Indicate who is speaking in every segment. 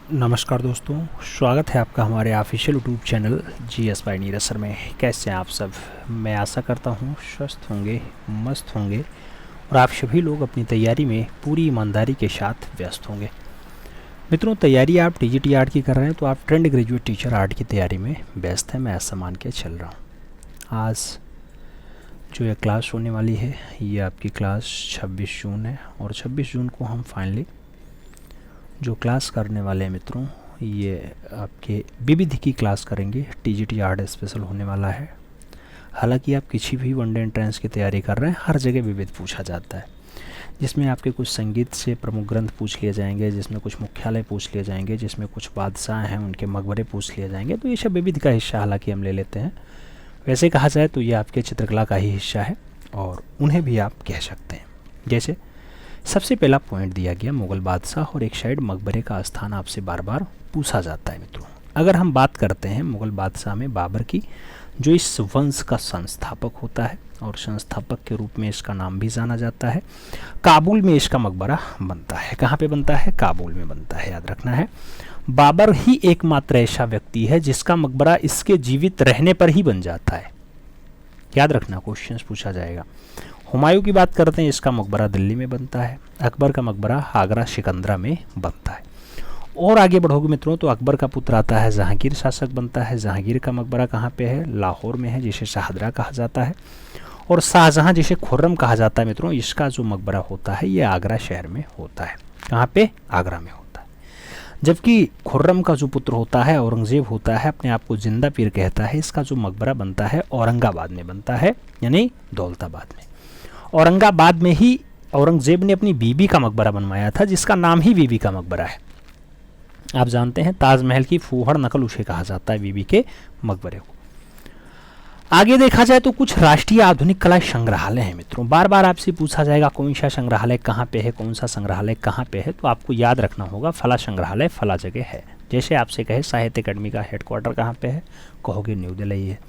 Speaker 1: नमस्कार दोस्तों, स्वागत है आपका हमारे official YouTube channel GS by Neeraj sir में। कैसे हैं आप सब? मैं आशा करता हूं स्वस्थ होंगे, मस्त होंगे और आप सभी लोग अपनी तैयारी में पूरी ईमानदारी के साथ व्यस्त होंगे। मित्रों, तैयारी आप TGT आर्ट की कर रहे हैं तो आप ट्रेंड ग्रेजुएट टीचर आर्ट की तैयारी में व्यस्त हैं। मैं ऐसा मान के चल रहा हूँ। आज जो ये क्लास होने वाली है ये आपकी क्लास 26 जून है और 26 जून को हम फाइनली जो क्लास करने वाले हैं मित्रों, ये आपके विविध की क्लास करेंगे। TGT आर्ट स्पेशल होने वाला है। हालांकि आप किसी भी वनडे एंट्रेंस की तैयारी कर रहे हैं, हर जगह विविध पूछा जाता है, जिसमें आपके कुछ संगीत से प्रमुख ग्रंथ पूछ लिए जाएंगे, जिसमें कुछ मुख्यालय पूछ लिए जाएंगे, जिसमें कुछ बादशाह हैं उनके मकबरे पूछ लिए जाएंगे। तो ये सब विविध का हिस्सा हालांकि हम ले लेते हैं। वैसे कहा जाए तो ये आपके चित्रकला का ही हिस्सा है और उन्हें भी आप कह सकते हैं। जैसे सबसे पहला पॉइंट दिया गया मुग़ल बादशाह और एक साइड मकबरे का स्थान आपसे बार बार पूछा जाता है मित्रों। अगर हम बात करते हैं मुग़ल बादशाह में बाबर की, जो इस वंश का संस्थापक होता है और संस्थापक के रूप में इसका नाम भी जाना जाता है। काबुल में इसका मकबरा बनता है। कहाँ पे बनता है? काबुल में बनता है, याद रखना है। बाबर ही एकमात्र ऐसा व्यक्ति है जिसका मकबरा इसके जीवित रहने पर ही बन जाता है। याद रखना, क्वेश्चंस पूछा जाएगा। हुमायूं की बात करते हैं, इसका मकबरा दिल्ली में बनता है। अकबर का मकबरा आगरा सिकंदरा में बनता है। और आगे बढ़ोगे मित्रों तो अकबर का पुत्र आता है, जहांगीर शासक बनता है। जहांगीर का मकबरा कहाँ पे है? लाहौर में है, जिसे शाहदरा कहा जाता है। और शाहजहां जिसे खुर्रम कहा जाता है मित्रों, इसका जो मकबरा होता है ये आगरा शहर में होता है। कहाँ पे? आगरा में होता है। जबकि खुर्रम का जो पुत्र होता है औरंगजेब होता है, अपने आप को जिंदा पीर कहता है, इसका जो मकबरा बनता है औरंगाबाद में बनता है, यानी दौलताबाद में। औरंगाबाद में ही औरंगजेब ने अपनी बीबी का मकबरा बनवाया था, जिसका नाम ही बीबी का मकबरा है। आप जानते हैं ताजमहल की फूहड़ नकल उसे कहा जाता है, बीबी के मकबरे को। आगे देखा जाए तो कुछ राष्ट्रीय आधुनिक कला संग्रहालय हैं मित्रों। बार बार आपसे पूछा जाएगा कौन सा संग्रहालय कहाँ पे है, कौन सा संग्रहालय कहाँ पे है, तो आपको याद रखना होगा फला संग्रहालय फला जगह है। जैसे आपसे कहे साहित्य अकादमी का हेडक्वार्टर कहाँ पे है, कहोगे न्यू दिल्ली है।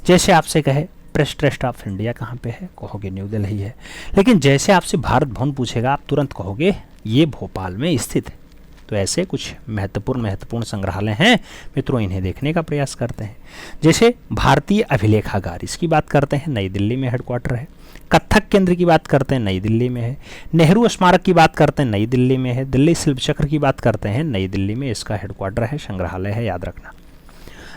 Speaker 1: जैसे आपसे कहे प्रेस ट्रस्ट ऑफ इंडिया कहाँ पे है, कहोगे न्यू दिल्ली है। लेकिन जैसे आपसे भारत भवन पूछेगा, आप तुरंत कहोगे ये भोपाल में स्थित है। तो ऐसे कुछ महत्वपूर्ण संग्रहालय हैं मित्रों, इन्हें देखने का प्रयास करते हैं। जैसे भारतीय अभिलेखागार, इसकी बात करते हैं, नई दिल्ली में हेडक्वार्टर है। कथक केंद्र की बात करते हैं, नई दिल्ली में है। नेहरू स्मारक की बात करते हैं, नई दिल्ली में है। दिल्ली शिल्प चक्र की बात करते हैं, नई दिल्ली में इसका हेडक्वार्टर है, संग्रहालय है, याद रखना।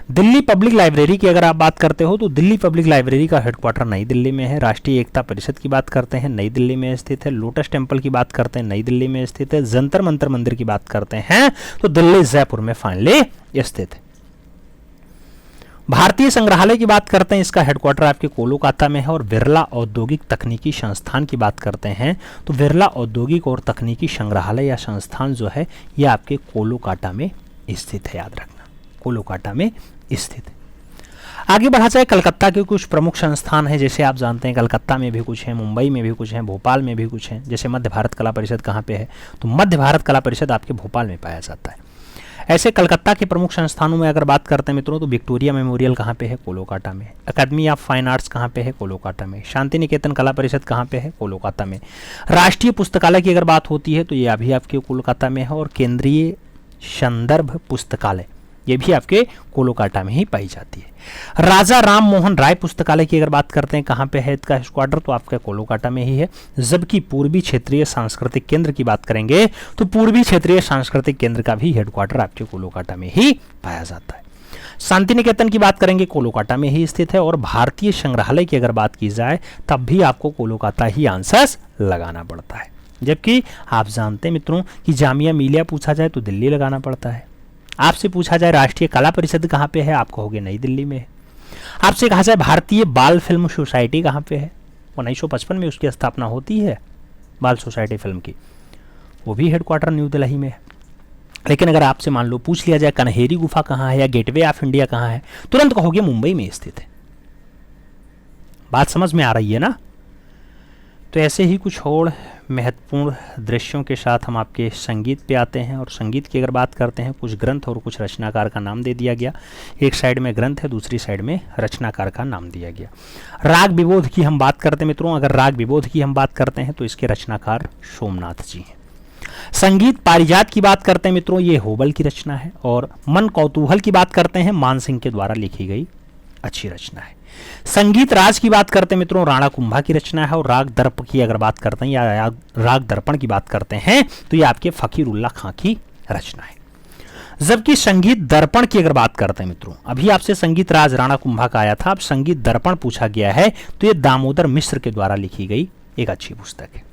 Speaker 1: दिल्ली पब्लिक लाइब्रेरी की अगर आप बात करते हो तो दिल्ली पब्लिक लाइब्रेरी का हेडक्वार्टर नई दिल्ली में है। राष्ट्रीय एकता परिषद की बात करते हैं, नई दिल्ली में स्थित है। लोटस टेम्पल की बात करते हैं, नई दिल्ली में स्थित है। जंतर मंतर मंदिर की बात करते हैं तो दिल्ली जयपुर में फाइनली स्थित है। भारतीय संग्रहालय की बात करते हैं, इसका हेडक्वार्टर आपके कोलकाता में है। और बिरला औद्योगिक तकनीकी संस्थान की बात करते हैं तो बिरला औद्योगिक और तकनीकी संग्रहालय या संस्थान जो है ये आपके कोलकाता में स्थित है, याद रखना, कोलकाता में स्थित है। आगे बढ़ा जाए, कलकत्ता के कुछ प्रमुख संस्थान हैं। जैसे आप जानते हैं कलकत्ता में भी कुछ हैं, मुंबई में भी कुछ हैं, भोपाल में भी कुछ हैं। जैसे मध्य भारत कला परिषद कहाँ पे है, तो मध्य भारत कला परिषद आपके भोपाल में पाया जाता है। ऐसे कलकत्ता के प्रमुख संस्थानों में अगर बात करते हैं मित्रों तो विक्टोरिया मेमोरियल कहाँ पे है, कोलकाता में। अकादमी ऑफ फाइन आर्ट्स कहाँ पे है, कोलकाता में। शांति निकेतन कला परिषद कहाँ पे है, कोलकाता में। राष्ट्रीय पुस्तकालय की अगर बात होती है तो ये अभी आपके कोलकाता में है। और केंद्रीय संदर्भ पुस्तकालय ये भी आपके कोलकाता में ही पाई जाती है। राजा राम मोहन राय पुस्तकालय की अगर बात करते हैं कहाँ पे है इसका हेडक्वार्टर, तो आपका कोलकाता में ही है। जबकि पूर्वी क्षेत्रीय सांस्कृतिक केंद्र की बात करेंगे तो पूर्वी क्षेत्रीय सांस्कृतिक केंद्र का भी हेडक्वार्टर आपके कोलकाता में ही पाया जाता है। शांति निकेतन की बात करेंगे, कोलकाता में ही स्थित है। और भारतीय संग्रहालय की अगर बात की जाए तब भी आपको कोलकाता ही आंसर लगाना पड़ता है। जबकि आप जानते हैं मित्रों कि जामिया मिलिया पूछा जाए तो दिल्ली लगाना पड़ता है। आपसे पूछा जाए राष्ट्रीय कला परिषद कहाँ पे है, आप कहोगे नई दिल्ली में है। आपसे कहा जाए भारतीय बाल फिल्म सोसाइटी कहाँ पे है, 1955 में उसकी स्थापना होती है बाल सोसाइटी फिल्म की, वो भी हेडक्वार्टर न्यू दिल्ली में है। लेकिन अगर आपसे मान लो पूछ लिया जाए कन्हेरी गुफा कहाँ है या गेटवे ऑफ इंडिया कहाँ है, तुरंत कहोगे मुंबई में स्थित है। बात समझ में आ रही है ना? तो ऐसे ही कुछ और महत्वपूर्ण दृश्यों के साथ हम आपके संगीत पे आते हैं। और संगीत की अगर बात करते हैं, कुछ ग्रंथ और कुछ रचनाकार का नाम दे दिया गया। एक साइड में ग्रंथ है, दूसरी साइड में रचनाकार का नाम दिया गया। राग विबोध की हम बात करते हैं मित्रों, अगर राग विबोध की हम बात करते हैं तो इसके रचनाकार सोमनाथ जी हैं। संगीत पारिजात की बात करते हैं मित्रों, ये होबल की रचना है। और मन कौतूहल की बात करते हैं, मानसिंह के द्वारा लिखी गई अच्छी रचना है। संगीत राज की बात करते हैं मित्रों, राणा कुंभा की रचना है। और राग दर्प की अगर बात करते हैं या राग दर्पण की बात करते हैं तो ये आपके फकीरुल्लाह खां की रचना है। जबकि संगीत दर्पण की अगर बात करते हैं मित्रों, अभी आपसे संगीत राज राणा कुंभा का आया था, अब संगीत दर्पण पूछा गया है तो ये दामोदर मिश्र के द्वारा लिखी गई एक अच्छी पुस्तक है।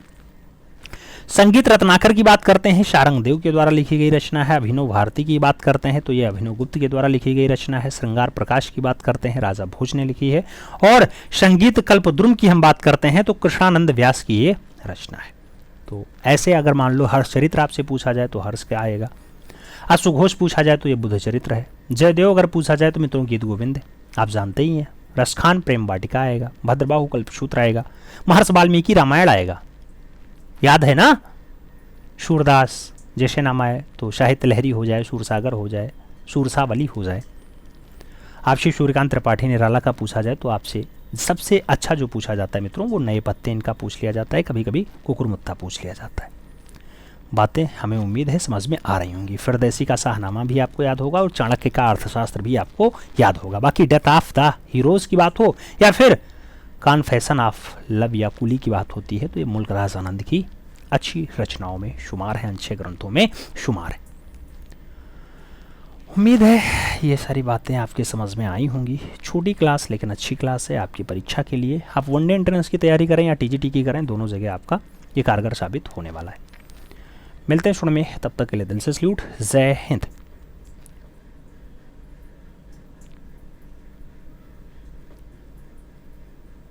Speaker 1: संगीत रत्नाकर की बात करते हैं, शारंगदेव के द्वारा लिखी गई रचना है। अभिनव भारती की बात करते हैं तो ये अभिनव गुप्त के द्वारा लिखी गई रचना है। श्रृंगार प्रकाश की बात करते हैं, राजा भोज ने लिखी है। और संगीत कल्पद्रुम की हम बात करते हैं तो कृष्णानंद व्यास की ये रचना है। तो ऐसे अगर मान लो हर्ष चरित्र आपसे पूछा जाए तो हर्ष क्या आएगा, अश्वघोष पूछा जाए तो ये बुध चरित्र है, जयदेव अगर पूछा जाए तो मित्रों गीत गोविंद आप जानते ही हैं, रसखान प्रेम वाटिका आएगा, भद्रबाहु कल्पसूत्र आएगा, महर्षि वाल्मीकि रामायण आएगा, याद है ना। सूरदास जैसे नाम आए तो साहित्य लहरी हो जाए, सूरसागर हो जाए, सूरसावली हो जाए। आपसे सूर्यकांत त्रिपाठी निराला का पूछा जाए तो आपसे सबसे अच्छा जो पूछा जाता है मित्रों वो नए पत्ते इनका पूछ लिया जाता है, कभी कभी कुकुरमुत्ता पूछ लिया जाता है। बातें हमें उम्मीद है समझ में आ रही होंगी। फिरदौसी का शाहनामा भी आपको याद होगा और चाणक्य का अर्थशास्त्र भी आपको याद होगा। बाकी डेथ ऑफ द हीरोज की बात हो या फिर कॉन्फेशन ऑफ लव या कुली की बात होती है तो ये मुल्कराज आनंद की अच्छी रचनाओं में शुमार है, अच्छे ग्रंथों में शुमार है। उम्मीद है ये सारी बातें आपके समझ में आई होंगी। छोटी क्लास लेकिन अच्छी क्लास है आपकी परीक्षा के लिए। आप वनडे एंट्रेंस की तैयारी करें या टीजीटी की करें, दोनों जगह आपका ये कारगर साबित होने वाला है। मिलते हैं शुरू में, तब तक के लिए दिल से सल्यूट। जय हिंद।